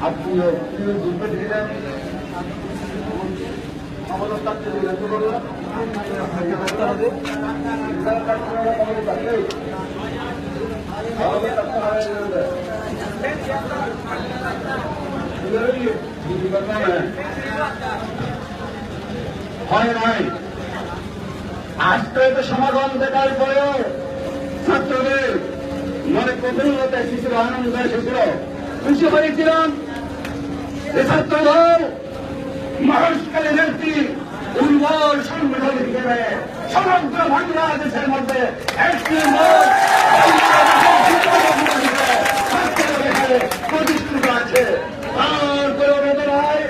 আত্মীয় প্রিয় যুদ্ধ ছিলেন আমাদের কাছে বিরত করলাম হয় নাই। আজকে তো সমাগম দেখার পরেও ছাত্রদের মনে প্রফুল্লতা এসেছিল, আনন্দ এসেছিল, খুশি হয়েছিলাম যে ছাত্রদল মহেশখালী একটি উর্বর সংগঠন হিসেবে সমগ্র বাংলাদেশের মধ্যে একটি প্রতিষ্ঠিত আছে। তারপরে বেদনায়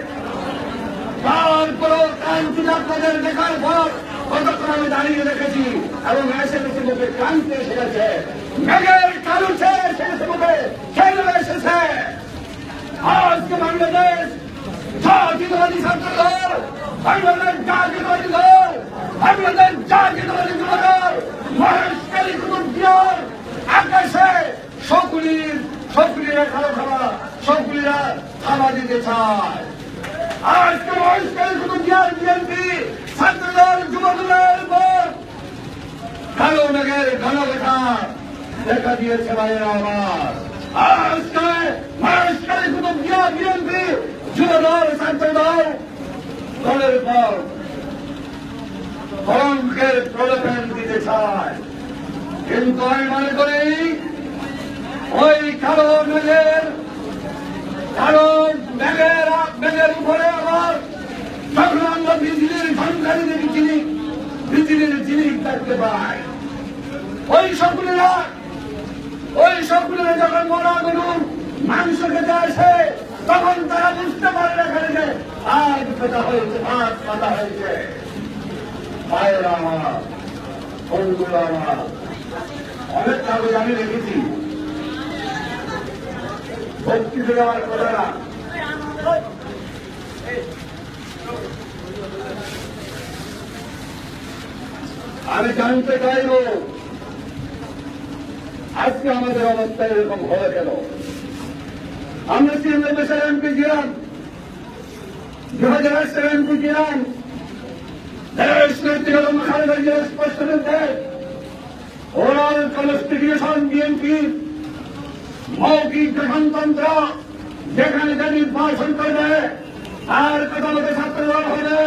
তারপরেও ক্রান্তি আপনাদের দেখার পর কতক্ষণ আমি দাঁড়িয়ে রেখেছি এবং এসে গেছে মুখে ক্রান্তি এসে গেছে, মেঘের কালু এসে গেছে মুখে সেগুলো এসেছে। আজকে বাংলাদেশ জাতীয়তাবাদী ছাত্রদল, বাংলাদেশ জাতীয়তাবাদী দল, বাংলাদেশ জাতীয়তাবাদী যুবদল মহেশখালী কুতুবদিয়ার আকাশে সকলের খাওয়া খাওয়া সকলেরা খাওয়া দিতে চায়। আজকে মহেশখালী কুতুবদিয়ার বিএনপি ছাত্রদল যুবদলের উপর কালো মেঘের ঘন রেখা দেখা দিয়েছে ভাইয়েরা আমার। আজকে মহেশখালী কুতুবদিয়া বিএনপি যুবদল ছাত্রদল দলের পর কলঙ্কের প্রলোভন দিতে চায়, কিন্তু আমি মনে করি ওই কালো মেঘের উপরে আবার যখন আমরা বিজলির ঝঞ্ঝারিদের বিজলির জিনিস দেখতে পাই, ওই সকলেরা যখন মরা গরুর মাংস খেতে আসে তখন তারা বুঝতে পারে না এখানে যে আগ পেটা হয়েছে, ভাত পাতা হয়েছে। ভাইয়েরা আমার, বন্ধুরা আমার, অনেক কাগজ আমি রেখেছি, ভক্তি থেকে আমার কথা না। আমি জানতে চাইব আজকে আমাদের অবস্থা এরকম হলো কেন। আমরা সিএমএসের এমপি ছিলাম, 2008 এমপি ছিলাম, দেশ নেতৃত্ব খালেদা জিয়া স্পষ্ট নির্দেশ, ওরাল কনস্টিটিউশন বিএনপি মৌখিক গঠনতন্ত্র, যেখানে যে নির্বাচন করবে তার কথা মতো ছাত্রদল হবে,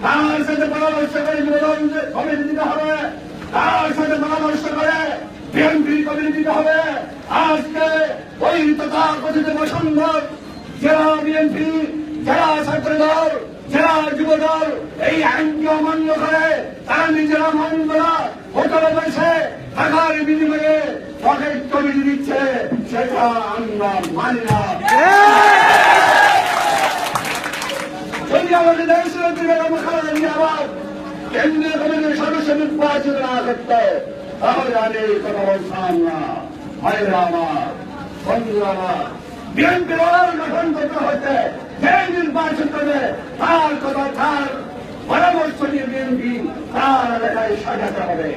তার সাথে পরামর্শ করে যুবদল কমিটি দিতে হবে, তার সাথে পরামর্শ করে বিএনপি কমিটি দিতে হবে। আজকে ওই তথাকথিত বসুন্ধর জেলা বিএনপি, জেলা ছাত্রদল, জেলা যুবদল এই আইনকে অমান্য করে তারা নিজেরা মান্য না হোটেলে বসে টাকার বিনিময়ে পকেট কমিটি দিচ্ছে, সেটা আমরা মানি না। যদি আমাদের দেশের খালেদা জিয়া আবার কেন্দ্রীয় কমিটির সদস্য নির্বাচিত না করতে তাহলে আমি এই কথা বলতাম না। ভাইরা আমার, বন্ধুরা আমার, বিএনপির ওরাল গঠন করতে হচ্ছে, যে নির্বাচন করবে তার কথা তার পরামর্শ নিয়ে বিএনপি তার এলাকায় সাজাতে হবে।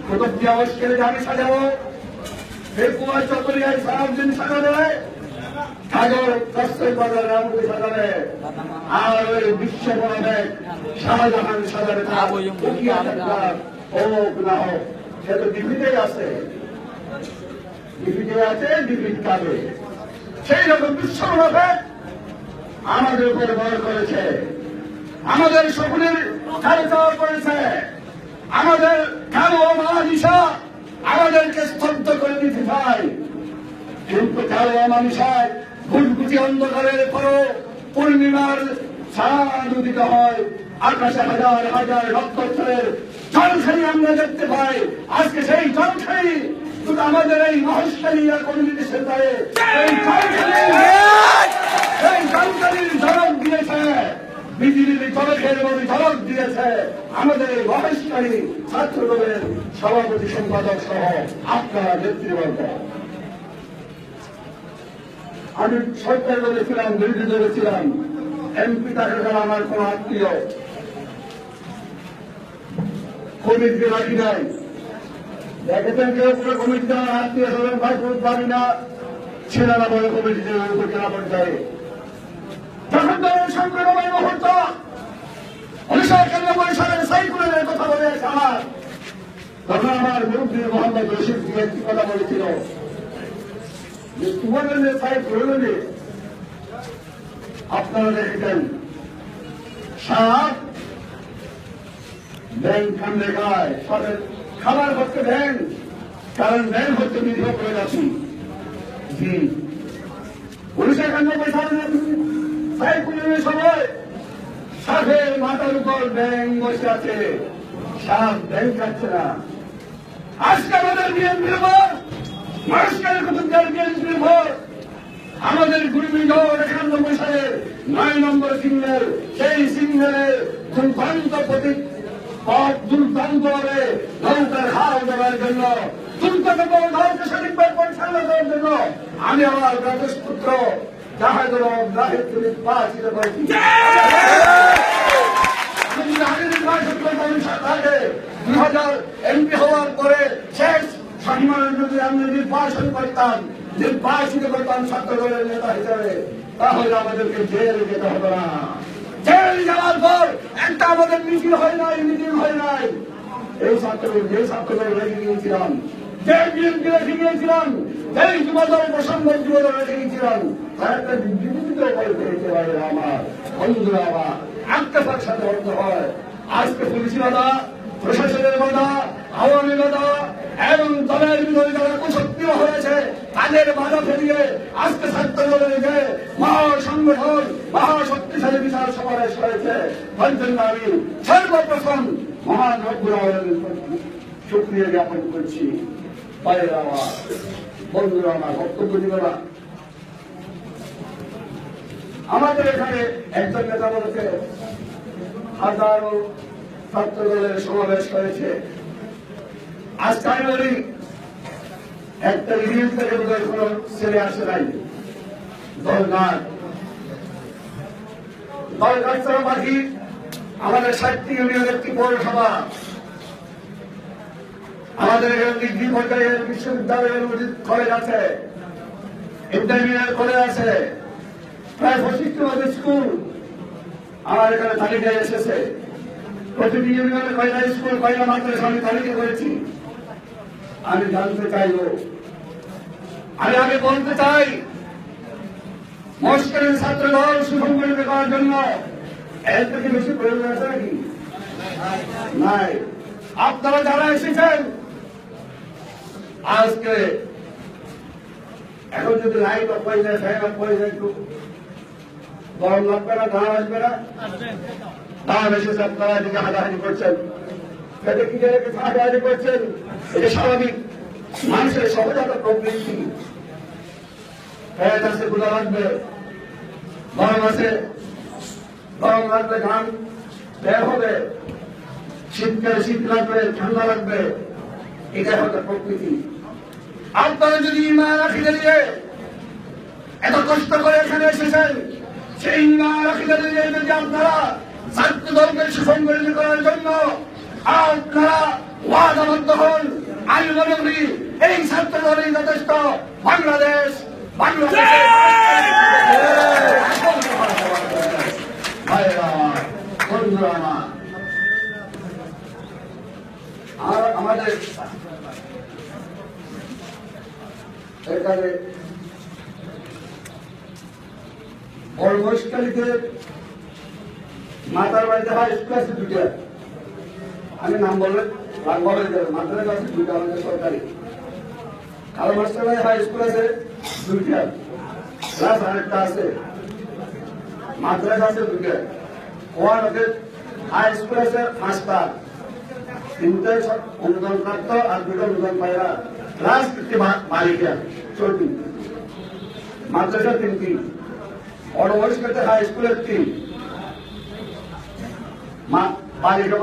কুতুবদিয়া মহেশখালী আমি সাজাবো, ফেকুয়া চকরিয়ায় সারাদিন সাজাবে, সাগর কষ্টের বাজার রামপুরি সাজাবে, আর ওই বিশ্ব বড়দের শাহজাহান সাজাবে। হোক না হোক সে তো ডিপিতেই আছে, ডিপিট কাজে সেই রকম বিশ্ব বড়দের আমাদের উপরে ভর করেছে, আমাদের সকলের কালচার করেছে, আমাদের কালো মানুষা আমাদেরকে স্তব্ধ করে দিতে চায়। কিন্তু কালো মানুষায় ঘুটঘুটি অন্ধকারের পরও পূর্ণিমার ছাড় দিতে হয়, আকাশে হাজার হাজার নক্ষত্রের জলখানি আমরা দেখতে পাই। আজকে সেই জলখানি শুধু আমাদের এই মহেশখালী কমিউনিটি সেন্টারে এই জলখানির ঝলক দিয়েছে, বিজেপির জলখের মধ্যে ঝলক দিয়েছে আমাদের এই মহেশখালী ছাত্রদলের সভাপতি সম্পাদক সহ আপনারা নেতৃবর্গ। আমি সরকার দলে ছিলাম, বিরোধী দলে ছিলাম, এমপি তাকে আমার কোন আত্মীয় কমিটি রাখি নাই। দেখেছেন কেউ পুরো কমিটি আমার আত্মীয় স্বজন ভাই পারি না, ছেলেরা বড় কমিটিতে উপজেলা পর্যায়ে যখন দলের সংগ্রামের মুহূর্ত 1991 সালের সাইক্লোনের কথা বলে আমার তখন আমার মুরব্বী মোহাম্মদ রশিদ একটি কথা বলেছিল যে তোমাদের সাইক্লোনে আপনারা দেখেছেন সাপ ব্যাংক সামনে গায় সবের খাবার করতে দেন কারণ ব্যাংক হচ্ছে নিরীহ করে যাচ্ছি জি 1991 সালের সাইক্লোনের সময় সাপের মাথার উপর ব্যাং বসে আছে সাপ ব্যাং খাচ্ছে না আজকে আমাদের বিএনপির উপর মানুষের কুতুবদের বিএনপির উপর আমাদের গুরুমিগড় 91 সালের 9 নম্বর সিগন্যাল সেই সিগন্যালের দুর্দান্ত প্রতীক পথ দুর্দান্ত ভাবে নৌকার হাল দেওয়ার জন্য নৌকা সঠিকভাবে পরিচালনা করার জন্য আমি আমার রাজপুত্র জাহেদুল জাহেদ নির্বাচিত করেছি এমপি হওয়ার পরে শেষ সম্মানের যদি আমি নির্বাচন করতাম নির্বাচিত করতাম ছাত্র দলের নেতা হিসাবে তাহলে আমাদেরকে জেলে যেতে হবে না জেল যাওয়ার পর একটা আমাদের মিছিল হয় নাই মিটিং হয় নাই এই যে ছাত্র দল রেখে গিয়েছিলাম যে বিএনপি রেখে গিয়েছিলাম যেই যুবদল প্রসঙ্গ যুবদল রেখে গিয়েছিলাম তার একটা বিবৃতিত করে পেয়েছে আমার বন্ধুরা আমার আত্মসার সাথে বন্ধ হয় আজকে পুলিশি বাধা প্রশাসনের বাধা আওয়ামী বাধা এবং দলের বিরোধী যারা কুসক্রিয় হয়েছে তাদের বাধা ফেলিয়ে আজকে ছাত্র দলের যে মহাসংগঠন মহাশক্তিশালী বিশাল সমাবেশ হয়েছে বলছেন আমি সর্বপ্রথম মহান রব্বুল আলামিনের শুকরিয়া জ্ঞাপন করছি ভাইয়েরা আমার বন্ধুরা আমার বক্তব্য দিবে না আমাদের এখানে একজন নেতা বলেছে হাজারো ছাত্র দলের সমাবেশ হয়েছে আজকে আমি বলি একটা ইউনিয়ন থেকে বোধহয় কোন ছেলে আসে নাই দলঘাট ছাড়া বাকি আমাদের 60টি ইউনিয়নের একটি পৌরসভা আমাদের এখানে ডিগ্রি পর্যায়ের বিশ্ববিদ্যালয়ের কলেজ আছে ইন্টারমিডিয়েট কলেজ আছে প্রায় 25টি স্কুল আমার এখানে তালিকায় এসেছে প্রতিটি ইউনিয়নে কয়টা স্কুল কয়টা মাদ্রাসা আমি তালিকা করেছি আমি জানতে চাইব আমি আগে বলতে চাই মস্করের ছাত্র দল সুসংগঠিত করার জন্য এর থেকে বেশি প্রয়োজন আছে নাকি নাই আপনারা যারা এসেছেন আজকে এখন যদি লাইট অফ হয়ে যায় ফ্যান অফ হয়ে যায় একটু গরম লাগবে না ধান আসবে না ধান এসেছে আপনারা এদিকে হাঁটাহাঁটি করছেন সেটা কি হাঁটাহাঁটি করছেন এটা স্বাভাবিক মানুষের সহজাত প্রবৃত্তি ফ্যান আছে গুলা লাগবে গরম আছে গরম লাগবে ঘাম বের হবে শীতকালে শীত লাগবে ঠান্ডা লাগবে এটা হচ্ছে প্রকৃতি আপনারা যদি ইমান আকিদা দিয়ে এত কষ্ট করে এখানে এসেছেন সেই ইমান আকিদা দিয়ে যদি আপনারা ছাত্র দলকে সুসংগঠিত করার জন্য আপনারা ওয়াদাবদ্ধ হন আমি মনে করি এই ছাত্র দলই যথেষ্ট বাংলাদেশ আর আমাদের এখানে বয়স্কালীতে মাতার বাড়িতে হাই স্কুল আছে দুটা আমি নাম বললে রাখবো হয়ে যাবে মাতার কাছে দুটা আমাদের সরকারি কালো মাস্টার বাড়ি হাই স্কুল আছে দুইটা ক্লাস আরেকটা আছে মাদ্রাসা আছে দুইটা ওয়ান ওকে হাই স্কুল আছে 5টা 3টে অনুদান প্রাপ্ত আর 2টা অনুদান পায়রা ক্লাস 50 বালিকা 14 মাদ্রাসা 3টি অডবয়স্কতে হাই স্কুলের 3 বালিকা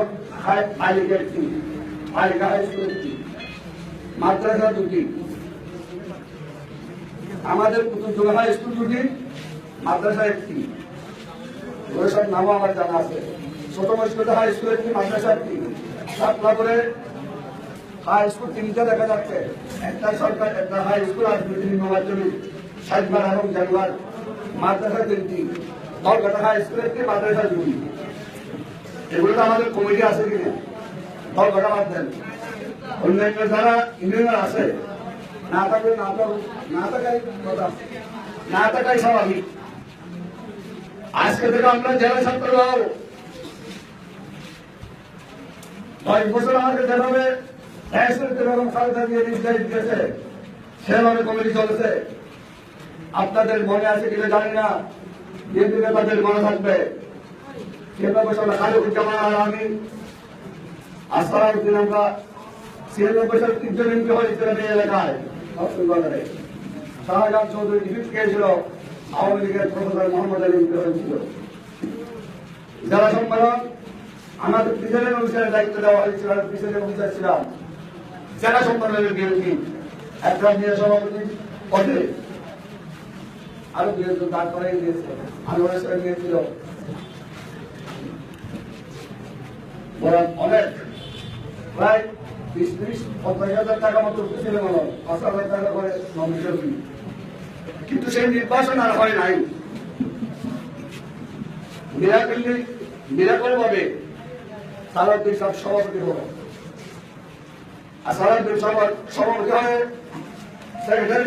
বালিকা 3 বালিকা হাই স্কুলের 3 মাদ্রাসা 2টি আমাদের পুতুল হাই স্কুল 2টি মাদ্রাসা 1টি ওই সব নামও আমার জানা আছে ছোট বয়স্কতে হাই স্কুল 1টি মাদ্রাসা 1টি সাতলাপুরে হাই স্কুল 3টা দেখা যাচ্ছে একটা সরকার একটা হাই স্কুল আর 2টি নিম্ন মাধ্যমিক সাতবার এবং জানুয়ার মাদ্রাসা 3টি, দলকাটা হাই স্কুল 1টি, মাদ্রাসা 2টি। এগুলো তো আমাদের কমিটি আছে কিনা? দলকাটা বাদ দেন, অন্যান্য যারা ইঞ্জিনিয়ার আছে না থাকলে না থাকাই স্বাভাবিক। আজকে থেকে আমরা জেলা ছাত্র দল 10 বছর আমাকে যেভাবে খালেদা দিয়ে নির্দেশ দিয়েছে সেভাবে কমিটি চলেছে। আপনাদের মনে আছে কিনা জানি না, বিএনপি নেতাদের মনে থাকবে 96 সালে খালেদুজ্জামান আর আমি আসসালামউদ্দিন আমরা 96 সালে 3 জন এমপি হয়েছিলেন এই এলাকায়। বাজারে শাহজাহান চৌধুরী ডিফিট খেয়েছিল, আওয়ামী লীগের প্রফেসর মোহাম্মদ আলী এমপি হয়েছিল। জেলা সম্মেলন আমাদের প্রেসিডেন্ট অফিসারের দায়িত্ব দেওয়া হয়েছিল, প্রেসিডেন্ট অফিসার ছিলাম। জেলা সম্মেলনের বিএনপি একটা নিয়ে সভাপতি পদে আরো বিএনপি দাঁড় করাই দিয়েছে, আনোয়ার সাহেব নিয়েছিল। অনেক প্রায় 20-50 টাকা মতো উঠেছিল, 5,000 টাকা করে নমিনেশন ফি। কিন্তু সেই নির্বাচন আর হয় নাই। মিরাকল ভাবে সালাউদ্দিন সাহেব সভাপতি হল, আর সালাউদ্দিন সভাপতি হয়ে সেক্রেটারি